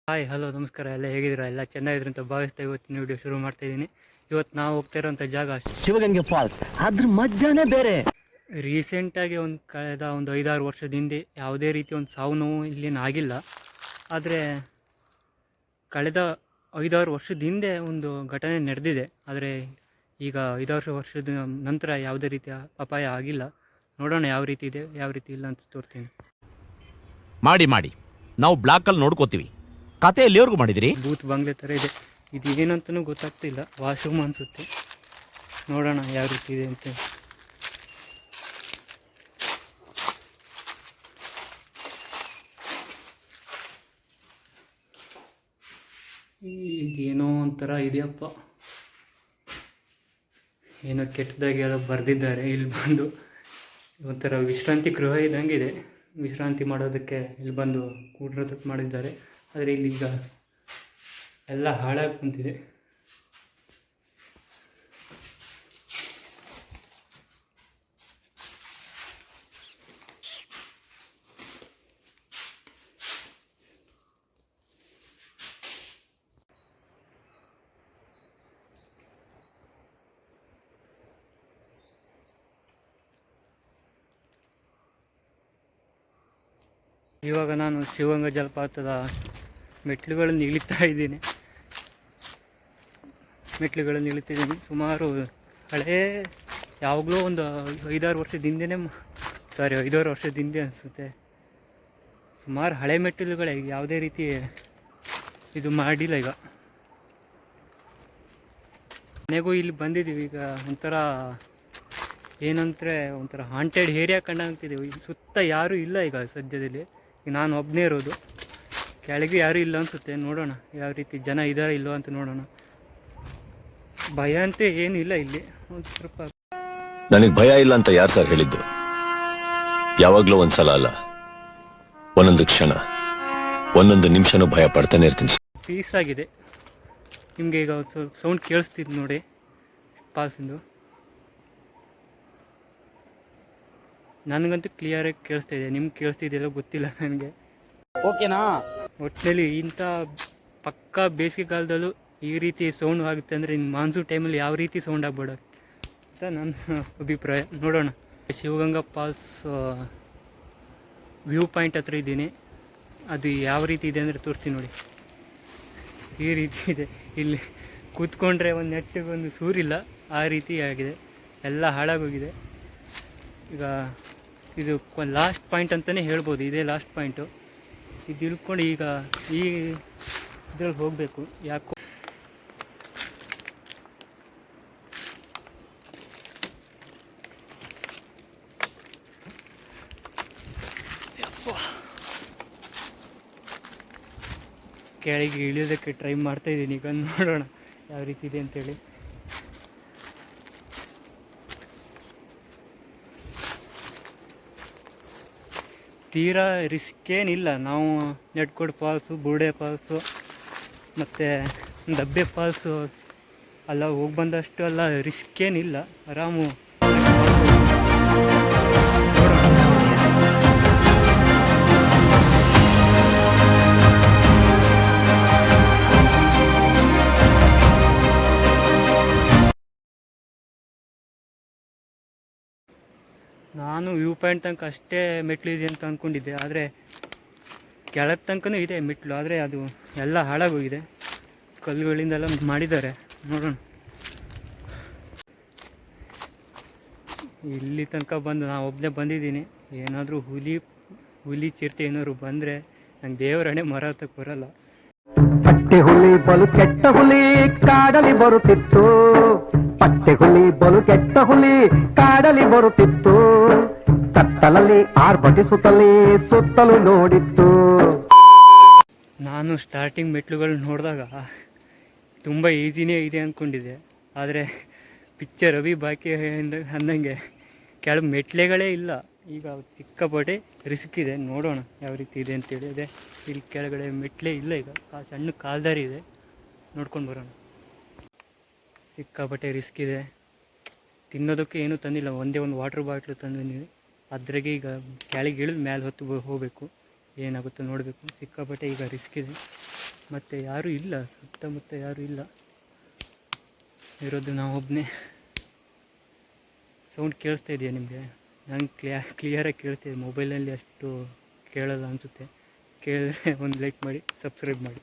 Hi hello ನಮಸ್ಕಾರ, ಎಲ್ಲ ಹೇಗಿದ್ದೀರಾ? ಎಲ್ಲ ಚೆನ್ನಾಗಿದ್ರು ಅಂತ ಭಾವಿಸ್ತಾ ಇವತ್ತಿನ ವಿಡಿಯೋ ಶುರು ಮಾಡ್ತಾ ಇದ್ದೀನಿ. ಇವತ್ತು ನಾವು ಹೋಗ್ತಾ ಇರೋಂಥ ಜಾಗ ಶಿವಗಂಗೆ ಫಾಲ್ಸ್. ಅದ್ರ ಮಜ್ಜಾನೇ ಬೇರೆ. ರೀಸೆಂಟಾಗಿ ಕಳೆದ ಒಂದು 5-6 ವರ್ಷದ ಹಿಂದೆ ಯಾವುದೇ ರೀತಿ ಒಂದು ಸಾವು ನೋವು ಇಲ್ಲೇನು ಆಗಿಲ್ಲ. ಆದರೆ ಕಳೆದ 5-6 ವರ್ಷದ ಹಿಂದೆ ಒಂದು ಘಟನೆ ನಡೆದಿದೆ. ಆದರೆ ಈಗ 5-6 ವರ್ಷದ ನಂತರ ಯಾವುದೇ ರೀತಿಯ ಅಪಾಯ ಆಗಿಲ್ಲ. ನೋಡೋಣ ಯಾವ ರೀತಿ ಇದೆ ಯಾವ ರೀತಿ ಇಲ್ಲ ಅಂತ ತೋರ್ತೀನಿ. ಮಾಡಿ ನಾವು ಬ್ಲಾಕಲ್ಲಿ ನೋಡ್ಕೋತೀವಿ. ಕತೆ ಎಲ್ಲಿವರೆಗೂ ಮಾಡಿದಿರಿ? ಬೂತ್ ಬಂಗ್ಲೆ ಥರ ಇದೆ. ಇದು ಏನಂತನೂ ಗೊತ್ತಾಗ್ತಿಲ್ಲ. ವಾಶ್ರೂಮ್ ಅನಿಸುತ್ತೆ. ನೋಡೋಣ ಯಾವ ರೀತಿ ಇದೆ ಅಂತ. ಇದೇನೋ ಒಂಥರ ಇದೆಯಪ್ಪ, ಏನೋ ಕೆಟ್ಟದಾಗಿ ಎಲ್ಲ ಬರೆದಿದ್ದಾರೆ. ಇಲ್ಲಿ ಬಂದು ಒಂಥರ ವಿಶ್ರಾಂತಿ ಗೃಹ ಇದ್ದಂಗೆ ಇದೆ. ವಿಶ್ರಾಂತಿ ಮಾಡೋದಕ್ಕೆ ಇಲ್ಲಿ ಬಂದು ಕೂಡ್ರೋದಕ್ಕೆ ಮಾಡಿದ್ದಾರೆ. ಆದರೆ ಇಲ್ಲೀಗ ಎಲ್ಲ ಹಾಳಾಗಿ ಕುಂತಿದೆ. ಇವಾಗ ನಾನು ಶಿವಗಂಗ ಜಲಪಾತದ ಮೆಟ್ಲುಗಳನ್ನು ಇಳಿತಿದ್ದೀನಿ. ಸುಮಾರು ಹಳೇ, ಯಾವಾಗಲೂ ಒಂದು 5-6 ವರ್ಷದ ಹಿಂದೆನೇ, 5-6 ವರ್ಷದ ಹಿಂದೆ ಅನಿಸುತ್ತೆ. ಸುಮಾರು ಹಳೆ ಮೆಟ್ಟಿಲುಗಳೇ, ಯಾವುದೇ ರೀತಿ ಇದು ಮಾಡಿಲ್ಲ. ಈಗ ಮನೆಗೂ ಇಲ್ಲಿ ಬಂದಿದ್ದೀವಿ. ಈಗ ಒಂಥರ ಏನಂದರೆ ಒಂಥರ ಹಾಂಟೆಡ್ ಏರಿಯಾ ಕಂಡಾಗ್ತಿದ್ದೀವಿ. ಸುತ್ತ ಯಾರೂ ಇಲ್ಲ ಈಗ ಸದ್ಯದಲ್ಲಿ. ಈಗ ನಾನು ಒಬ್ಬನೇ ಇರೋದು. ಕೆಳಗೆ ಯಾರೂ ಇಲ್ಲ ಅನಿಸುತ್ತೆ. ನೋಡೋಣ ಯಾವ ರೀತಿ ಜನ ಇದ್ದಾರೆ ಇಲ್ಲೋ ಅಂತ ನೋಡೋಣ. ಭಯ ಅಂತ ಏನು ಇಲ್ಲ ಇಲ್ಲಿ. ಒಂದು ಸ್ವಲ್ಪ ನನಗೆ ಭಯ ಇಲ್ಲ ಅಂತ ಯಾರು ಸರ್ ಹೇಳಿದ್ದು? ಯಾವಾಗ್ಲೂ ಒಂದ್ಸಲ ಅಲ್ಲ, ಒಂದೊಂದು ಕ್ಷಣ, ಒಂದೊಂದು ನಿಮಿಷನೂ ಭಯ ಪಡ್ತಾನೆ ಇರ್ತೀನಿ. ಪೀಸ್ ಆಗಿದೆ. ನಿಮಗೆ ಈಗ ಸೌಂಡ್ ಕೇಳಿಸ್ತಿದ್ದು ನೋಡಿ, ಪಾಸಿಂದು. ನನಗಂತೂ ಕ್ಲಿಯರಾಗಿ ಕೇಳಿಸ್ತಾ ಇದೆ. ನಿಮ್ಗೆ ಕೇಳಿಸ್ತಿದೆಯಲ್ಲ ಗೊತ್ತಿಲ್ಲ ನನಗೆ. ಓಕೆನಾ? ಒಟ್ಟಿನಲ್ಲಿ ಇಂಥ ಪಕ್ಕಾ ಬೇಸಿಗೆಗಾಲದಲ್ಲೂ ಈ ರೀತಿ ಸೌಂಡ್ ಆಗುತ್ತೆ ಅಂದರೆ ಇನ್ನು ಮಾನ್ಸೂನ್ ಟೈಮಲ್ಲಿ ಯಾವ ರೀತಿ ಸೌಂಡ್ ಆಗ್ಬೇಡ ಅಂತ ನನ್ನ ಅಭಿಪ್ರಾಯ. ನೋಡೋಣ. ಶಿವಗಂಗಾ ಫಾಲ್ಸ್ ವ್ಯೂ ಪಾಯಿಂಟ್ ಹತ್ರ ಇದ್ದೀನಿ. ಅದು ಯಾವ ರೀತಿ ಇದೆ ಅಂದರೆ ತೋರಿಸ್ತೀನಿ ನೋಡಿ. ಈ ರೀತಿ ಇದೆ. ಇಲ್ಲಿ ಕೂತ್ಕೊಂಡ್ರೆ ಒಂದು ನೆಟ್ಟಿಗೆ ಒಂದು ಸೂರಿಲ್ಲ, ಆ ರೀತಿ ಆಗಿದೆ. ಎಲ್ಲ ಹಾಳಾಗೋಗಿದೆ. ಈಗ ಇದು ಲಾಸ್ಟ್ ಪಾಯಿಂಟ್ ಅಂತಲೇ ಹೇಳ್ಬೋದು. ಇದೇ ಲಾಸ್ಟ್ ಪಾಯಿಂಟು. ಇದು ಇಳ್ಕೊಂಡು ಈಗ ಈ ಇದ್ರಲ್ಲಿ ಹೋಗಬೇಕು. ಯಾಕೋ ಕೆಳಗೆ ಇಳಿಯೋದಕ್ಕೆ ಟ್ರೈ ಮಾಡ್ತಾಯಿದ್ದೀನಿ. ಈಗ ನೋಡೋಣ ಯಾವ ರೀತಿ ಇದೆ ಅಂತೇಳಿ. ತೀರಾ ರಿಸ್ಕ್ ಏನಿಲ್ಲ. ನಾವು ನೆಟ್ಕೋಡ್ ಫಾಲ್ಸು, ಬುರ್ಡೆ ಫಾಲ್ಸು ಮತ್ತು ದಬ್ಬೆ ಫಾಲ್ಸು ಎಲ್ಲ ಹೋಗಿ ಬಂದಷ್ಟು ಎಲ್ಲ ರಿಸ್ಕ್ ಏನಿಲ್ಲ. ಆರಾಮು. ನಾನು ವ್ಯೂ ಪಾಯಿಂಟ್ ತನಕ ಅಷ್ಟೇ ಮೆಟ್ಲು ಇದೆ ಅಂತ ಅಂದ್ಕೊಂಡಿದ್ದೆ. ಆದರೆ ಕೆಳಗೆ ತನಕನೂ ಇದೆ ಮೆಟ್ಲು. ಆದರೆ ಅದು ಎಲ್ಲ ಹಾಳಾಗೋಗಿದೆ. ಕಲ್ಲುಗಳಿಂದೆಲ್ಲ ಮಾಡಿದ್ದಾರೆ. ನೋಡೋಣ. ಇಲ್ಲಿ ತನಕ ಬಂದು ನಾನು ಒಬ್ಬನೇ ಬಂದಿದ್ದೀನಿ. ಏನಾದರೂ ಹುಲಿ ಚಿರತೆ ಏನಾದ್ರು ಬಂದರೆ ನಂಗೆ ದೇವರಣೆ ಮರ ಹತ್ತಕ್ಕೆ ಬರೋಲ್ಲ. ಪಟ್ಟೆ ಹುಲಿ ಬಲು ಕೆಟ್ಟ ಹುಲಿ ಕಾಡಲಿ ಬರುತ್ತಿತ್ತು. ಪಟ್ಟೆ ಹುಲಿ ಬಲು ಕೆಟ್ಟ ಹುಲಿ ಕಾಡಲಿ ಬರುತ್ತಿತ್ತು. ಕತ್ತಲಲ್ಲಿ ಆರ್ಭಟಿಸುತ್ತಲೇ ಸುತ್ತಲೂ ನೋಡಿತ್ತು. ನಾನು ಸ್ಟಾರ್ಟಿಂಗ್ ಮೆಟ್ಲುಗಳು ನೋಡಿದಾಗ ತುಂಬ ಈಸಿನೇ ಇದೆ ಅಂದ್ಕೊಂಡಿದ್ದೆ. ಆದರೆ ಪಿಕ್ಚರ್ ಅಭಿ ಬಾಕಿ ಅಂದಂಗೆ ಕೆಳಗೆ ಮೆಟ್ಲೆಗಳೇ ಇಲ್ಲ. ಈಗ ಸಿಕ್ಕಾಪಟ್ಟೆ ರಿಸ್ಕ್ ಇದೆ. ನೋಡೋಣ ಯಾವ ರೀತಿ ಇದೆ ಅಂತೇಳಿ. ಅದೇ ಇಲ್ಲಿ ಕೆಳಗಡೆ ಮೆಟ್ಲೇ ಇಲ್ಲ. ಈಗ ಸಣ್ಣ ಕಾಲ್ದಾರಿ ಇದೆ, ನೋಡ್ಕೊಂಡು ಬರೋಣ. ಸಿಕ್ಕಾಪಟ್ಟೆ ರಿಸ್ಕ್ ಇದೆ. ತಿನ್ನೋದಕ್ಕೆ ಏನೂ ತಂದಿಲ್ಲ. ಒಂದೇ ಒಂದು ವಾಟರ್ ಬಾಟ್ಲು ತಂದಿದ್ದೀವಿ. ಅದ್ರಾಗೆ ಈಗ ಕೆಳಗೆ ಇಳಿದು ಮೇಲೆ ಹೊತ್ತು ಹೋಗಬೇಕು. ಏನಾಗುತ್ತೋ ನೋಡಬೇಕು. ಸಿಕ್ಕಾಪಟ್ಟೆ ಈಗ ರಿಸ್ಕ್ ಇದೆ. ಮತ್ತು ಯಾರೂ ಇಲ್ಲ, ಸುತ್ತಮುತ್ತ ಯಾರೂ ಇಲ್ಲ, ಇರೋದು ನಾವೊಬ್ಬನೇ. ಸೌಂಡ್ ಕೇಳಿಸ್ತಾ ಇದೆಯಾ ನಿಮಗೆ? ನಂಗೆ ಕ್ಲಿಯರಾಗಿ ಕೇಳ್ತಿದೆ, ಮೊಬೈಲಲ್ಲಿ ಅಷ್ಟು ಕೇಳಲ್ಲ ಅನಿಸುತ್ತೆ. ಕೇಳಿದ್ರೆ ಒಂದು ಲೈಕ್ ಮಾಡಿ, ಸಬ್ಸ್ಕ್ರೈಬ್ ಮಾಡಿ.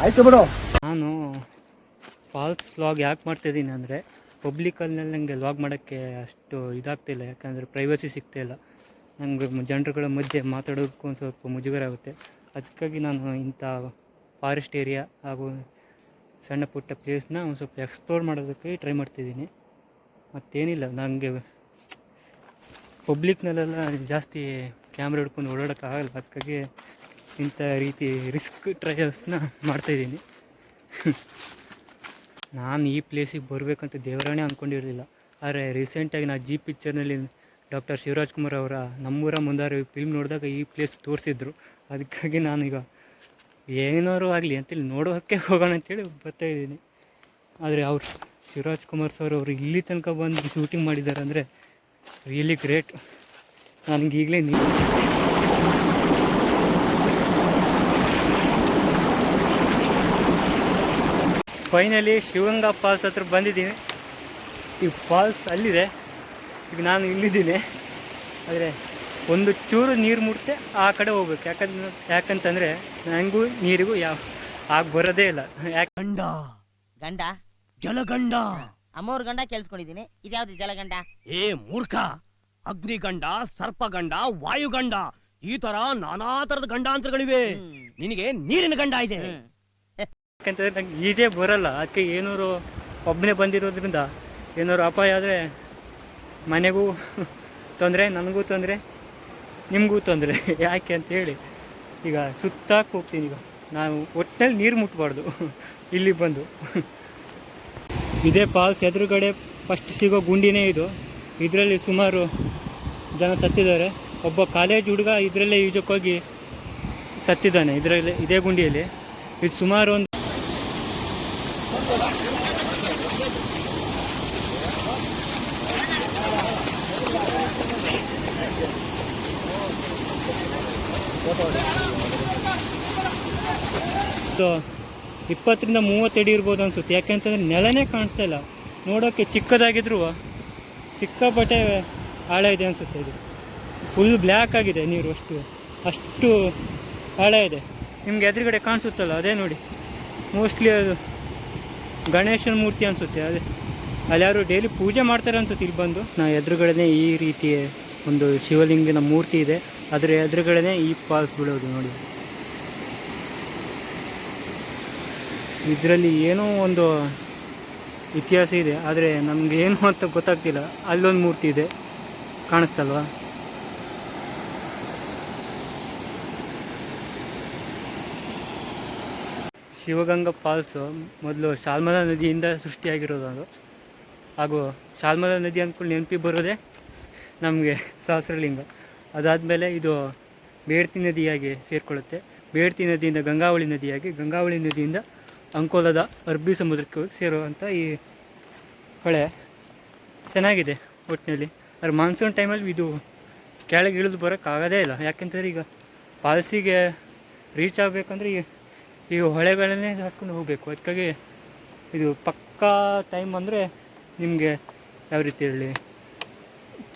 ಆಯ್ತು ಬಿಡು. ನಾನು ಫಾಲ್ಸ್ ವ್ಲಾಗ್ ಯಾಕೆ ಮಾಡ್ತಾಯಿದ್ದೀನಿ ಅಂದರೆ, ಪಬ್ಲಿಕಲ್ಲಿ ನನಗೆ ವ್ಲಾಗ್ ಮಾಡೋಕ್ಕೆ ಅಷ್ಟು ಇದಾಗ್ತಿಲ್ಲ, ಯಾಕಂದರೆ ಪ್ರೈವಸಿ ಸಿಗ್ತಾಯಿಲ್ಲ. ನನಗೆ ಜನರುಗಳ ಮಧ್ಯೆ ಮಾತಾಡೋದಕ್ಕೂ ಒಂದು ಸ್ವಲ್ಪ ಮುಜುಗರ ಆಗುತ್ತೆ. ಅದಕ್ಕಾಗಿ ನಾನು ಇಂಥ ಫಾರೆಸ್ಟ್ ಏರಿಯಾ ಹಾಗೂ ಸಣ್ಣ ಪುಟ್ಟ ಪ್ಲೇಸ್ನ ಒಂದು ಸ್ವಲ್ಪ ಎಕ್ಸ್ಪ್ಲೋರ್ ಮಾಡೋದಕ್ಕೆ ಟ್ರೈ ಮಾಡ್ತಿದ್ದೀನಿ. ಮತ್ತೇನಿಲ್ಲ, ನನಗೆ ಪಬ್ಲಿಕ್ನಲ್ಲೆಲ್ಲ ಜಾಸ್ತಿ ಕ್ಯಾಮ್ರಾ ಹಿಡ್ಕೊಂಡು ಓಡಾಡೋಕ್ಕಾಗಲ್ಲ. ಅದಕ್ಕಾಗಿ ಇಂಥ ರೀತಿ ರಿಸ್ಕ್ ಟ್ರಯಲ್ಸ್ನ ಮಾಡ್ತಾಯಿದ್ದೀನಿ. ನಾನು ಈ ಪ್ಲೇಸಿಗೆ ಬರಬೇಕಂತ ದೇವರಾಣೆ ಅಂದ್ಕೊಂಡಿರಲಿಲ್ಲ. ಆದರೆ ರೀಸೆಂಟಾಗಿ ನಾನು ಜಿ ಪಿಕ್ಚರ್ನಲ್ಲಿ ಡಾಕ್ಟರ್ ಶಿವರಾಜ್ಕುಮಾರ್ ಅವರ ನಮ್ಮೂರ ಮುಂದಾರು ಫಿಲ್ಮ್ ನೋಡಿದಾಗ ಈ ಪ್ಲೇಸ್ ತೋರಿಸಿದ್ರು. ಅದಕ್ಕಾಗಿ ನಾನೀಗ ಏನಾರು ಆಗಲಿ ಅಂತೇಳಿ ನೋಡೋಕ್ಕೆ ಹೋಗೋಣ ಅಂತೇಳಿ ಬರ್ತಾಯಿದ್ದೀನಿ. ಆದರೆ ಅವ್ರು ಶಿವರಾಜ್ಕುಮಾರ್ ಸರ್ ಅವರು ಇಲ್ಲಿ ತನಕ ಬಂದು ಶೂಟಿಂಗ್ ಮಾಡಿದ್ದಾರೆ ಅಂದರೆ ರಿಯಲಿ ಗ್ರೇಟ್. ನನಗೆ ಈಗಲೇ ಫೈನಲಿ ಶಿವಗಂಗಾ ಫಾಲ್ಸ್ ಹತ್ರ ಬಂದಿದ್ದೀನಿ. ಈ ಫಾಲ್ಸ್ ಅಲ್ಲಿದೆ, ಈಗ ನಾನು ಇಲ್ಲಿದ್ದೀನಿ. ಆದರೆ ಒಂದು ಚೂರು ನೀರು ಮುಟ್ತೆ ಆ ಕಡೆ ಹೋಗ್ಬೇಕು. ಯಾಕಂತಂದರೆ ನನಗೂ ನೀರಿಗೂ ಆಗ ಬರೋದೇ ಇಲ್ಲ. ಗಂಡ ಗಂಡ ಜಲಗಂಡ. ಅಮ್ಮವ್ರ ಗಂಡ ಕೇಳಿಸ್ಕೊಂಡಿದ್ದೀನಿ. ಇದ್ಯಾವ್ದು ಜಲಗಂಡ? ಏ ಮೂರ್ಖ, ಅಗ್ನಿಗಂಡ, ಸರ್ಪಗಂಡ, ವಾಯುಗಂಡ, ಈ ತರ ನಾನಾ ತರದ ಗಂಡಾಂತರಗಳಿವೆ. ನಿನಗೆ ನೀರಿನ ಗಂಡ ಇದೆ. ಯಾಕಂತಂದರೆ ನಂಗೆ ಈಜೇ ಬರಲ್ಲ. ಅದಕ್ಕೆ ಏನಾರು ಒಬ್ಬನೇ ಬಂದಿರೋದ್ರಿಂದ ಏನಾರು ಅಪಾಯ ಆದರೆ ಮನೆಗೂ ತೊಂದರೆ, ನನಗೂ ತೊಂದರೆ, ನಿಮಗೂ ತೊಂದರೆ. ಯಾಕೆ ಅಂತೇಳಿ ಈಗ ಸುತ್ತಾಕ್ ಹೋಗ್ತೀನಿ. ಈಗ ನಾವು ಒಟ್ಟಿನಲ್ಲಿ ನೀರು ಮುಟ್ಬಾರ್ದು. ಇಲ್ಲಿ ಬಂದು ಇದೇ ಫಾಲ್ಸ್ ಎದುರುಗಡೆ ಫಸ್ಟ್ ಸಿಗೋ ಗುಂಡಿನೇ ಇದು. ಇದರಲ್ಲಿ ಸುಮಾರು ಜನ ಸತ್ತಿದ್ದಾರೆ. ಒಬ್ಬ ಕಾಲೇಜ್ ಹುಡುಗ ಇದರಲ್ಲೇ ಈಜಕ್ಕೋಗಿ ಸತ್ತಿದ್ದಾನೆ, ಇದರಲ್ಲಿ ಇದೇ ಗುಂಡಿಯಲ್ಲಿ. ಇದು ಸುಮಾರು ಒಂದು ಸೊ 20-30 ಅಡಿ ಇರ್ಬೋದು ಅನಿಸುತ್ತೆ. ಯಾಕೆಂತಂದರೆ ನೆಲನೇ ಕಾಣಿಸ್ತಾ ಇಲ್ಲ. ನೋಡೋಕ್ಕೆ ಚಿಕ್ಕದಾಗಿದ್ರು ಸಿಕ್ಕಾಪಟ್ಟೆ ಆಳ ಇದೆ ಅನಿಸುತ್ತೆ. ಇದು ಫುಲ್ ಬ್ಲ್ಯಾಕ್ ಆಗಿದೆ ನೀರು, ಅಷ್ಟು ಆಳ ಇದೆ. ನಿಮ್ಗೆ ಎದುರುಗಡೆ ಕಾಣಿಸುತ್ತಲ್ಲ, ಅದೇ ನೋಡಿ. ಮೋಸ್ಟ್ಲಿ ಅದು ಗಣೇಶನ ಮೂರ್ತಿ ಅನಿಸುತ್ತೆ. ಅದೇ ಅಲ್ಲಿ ಯಾರು ಡೈಲಿ ಪೂಜೆ ಮಾಡ್ತಾರೆ ಅನಿಸುತ್ತೆ ಇಲ್ಲಿ ಬಂದು. ನಾ ಎದುರುಗಡೆ ಈ ರೀತಿಯ ಒಂದು ಶಿವಲಿಂಗನ ಮೂರ್ತಿ ಇದೆ. ಅದರ ಎದುರುಗಡೆ ಈ ಫಾಲ್ಸ್ ಬಿಡೋದು ನೋಡಿ. ಇದರಲ್ಲಿ ಏನೋ ಒಂದು ಇತಿಹಾಸ ಇದೆ, ಆದರೆ ನಮಗೆ ಏನು ಅಂತ ಗೊತ್ತಾಗ್ತಿಲ್ಲ. ಅಲ್ಲೊಂದು ಮೂರ್ತಿ ಇದೆ, ಕಾಣಿಸ್ತಲ್ವಾ? ಶಿವಗಂಗಾ ಫಾಲ್ಸು ಮೊದಲು ಶಾಲ್ಮಲಾ ನದಿಯಿಂದ ಸೃಷ್ಟಿಯಾಗಿರೋದು ಅದು. ಹಾಗೂ ಶಾಲ್ಮಲಾ ನದಿ ಅಂದ್ಕೊಂಡು ನೆನಪಿ ಬರೋದೇ ನಮಗೆ ಸಹಸ್ರಲಿಂಗ. ಅದಾದಮೇಲೆ ಇದು ಬೇಡ್ತಿ ನದಿಯಾಗಿ ಸೇರಿಕೊಳ್ಳುತ್ತೆ. ಬೇಡ್ತಿ ನದಿಯಿಂದ ಗಂಗಾವಳಿ ನದಿಯಾಗಿ, ಗಂಗಾವಳಿ ನದಿಯಿಂದ ಅಂಕೋಲದ ಅರಬ್ಬಿ ಸಮುದ್ರಕ್ಕೆ ಹೋಗಿ ಸೇರುವಂಥ ಈ ಹೊಳೆ ಚೆನ್ನಾಗಿದೆ ಒಟ್ಟಿನಲ್ಲಿ. ಆದರೆ ಮಾನ್ಸೂನ್ ಟೈಮಲ್ಲಿ ಇದು ಕೆಳಗೆ ಇಳಿದು ಬರೋಕ್ಕಾಗೋದೇ ಇಲ್ಲ. ಯಾಕೆಂತಂದರೆ ಈಗ ಫಾಲ್ಸಿಗೆ ರೀಚ್ ಆಗಬೇಕಂದ್ರೆ ಈ ಹೊಳೆಗಳನ್ನೇ ಹಾಕ್ಕೊಂಡು ಹೋಗಬೇಕು. ಅದಕ್ಕಾಗಿ ಇದು ಪಕ್ಕಾ ಟೈಮ್ ಅಂದರೆ ನಿಮಗೆ ಯಾವ ರೀತಿ ಹೇಳಿ,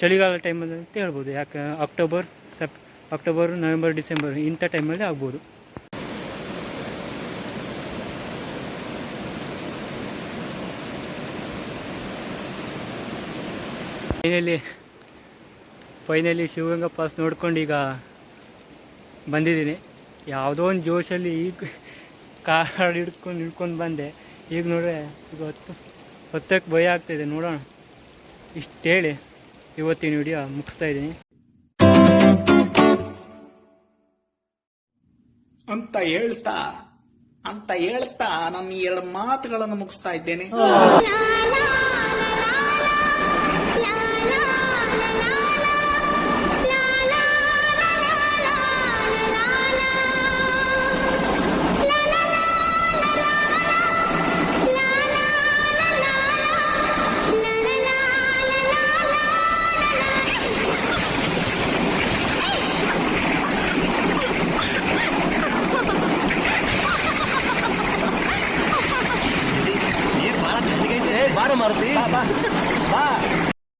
ಚಳಿಗಾಲ ಟೈಮಲ್ಲಿ ಅಂತ ಹೇಳ್ಬೋದು. ಯಾಕೆ ಅಕ್ಟೋಬರ್, ನವೆಂಬರ್, ಡಿಸೆಂಬರ್ ಇಂಥ ಟೈಮಲ್ಲಿ ಆಗ್ಬೋದು. ಫೈನಲಿ ಶಿವಗಂಗಾ ಪಾಸ್ ನೋಡ್ಕೊಂಡು ಈಗ ಬಂದಿದ್ದೀನಿ. ಯಾವುದೋ ಒಂದು ಜೋಶಲ್ಲಿ ಈಗ ಕಾರ್ ಹಿಡ್ಕೊಂಡು ಬಂದೆ. ಈಗ ನೋಡ್ರೆ ಈಗ ಹೊತ್ತಕ್ಕೆ ಭಯ ಆಗ್ತಾಯಿದೆ. ನೋಡೋಣ. ಇಷ್ಟು ಹೇಳಿ ಇವತ್ತಿನ ವಿಡಿಯೋ ಮುಗಿಸ್ತಾ ಇದ್ದೀನಿ. ಅಂತ ಹೇಳ್ತಾ ನಾನು 2 ಮಾತುಗಳನ್ನು ಮುಗಿಸ್ತಾ ಇದ್ದೇನೆ. ಬಾರ ಮಾರುತಿ ಬಾ